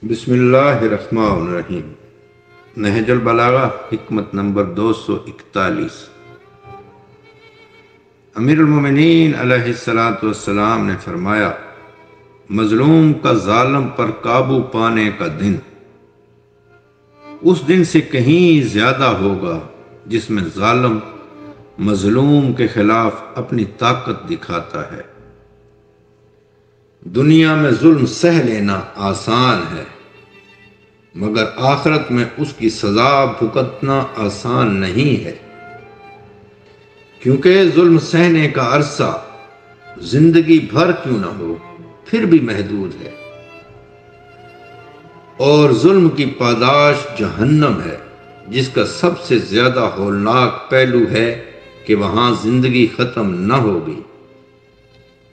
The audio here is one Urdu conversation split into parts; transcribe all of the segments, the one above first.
بسم اللہ الرحمن الرحیم۔ نہج البلاغہ حکمت نمبر 241۔ امیر المومنین علیہ السلام نے فرمایا، مظلوم کا ظالم پر قابو پانے کا دن اس دن سے کہیں زیادہ ہوگا جس میں ظالم مظلوم کے خلاف اپنی طاقت دکھاتا ہے۔ دنیا میں ظلم سہ لینا آسان ہے، مگر آخرت میں اس کی سزا بھگتنا آسان نہیں ہے، کیونکہ ظلم سہنے کا عرصہ زندگی بھر کیوں نہ ہو پھر بھی محدود ہے، اور ظلم کی پاداش جہنم ہے، جس کا سب سے زیادہ ہولناک پہلو ہے کہ وہاں زندگی ختم نہ ہوگی،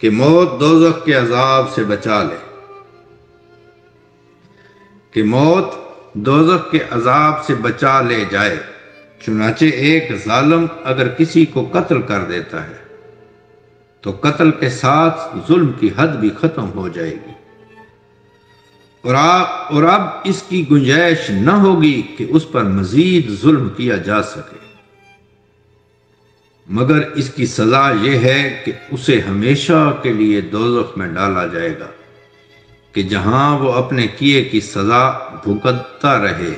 کہ موت دوزخ کے عذاب سے بچا لے، کہ موت دوزخ کے عذاب سے بچا لے جائے۔ چنانچہ ایک ظالم اگر کسی کو قتل کر دیتا ہے تو قتل کے ساتھ ظلم کی حد بھی ختم ہو جائے گی، اور اب اس کی گنجائش نہ ہوگی کہ اس پر مزید ظلم کیا جا سکے، مگر اس کی سزا یہ ہے کہ اسے ہمیشہ کے لیے دوزخ میں ڈالا جائے گا، کہ جہاں وہ اپنے کیے کی سزا بھگتتا رہے۔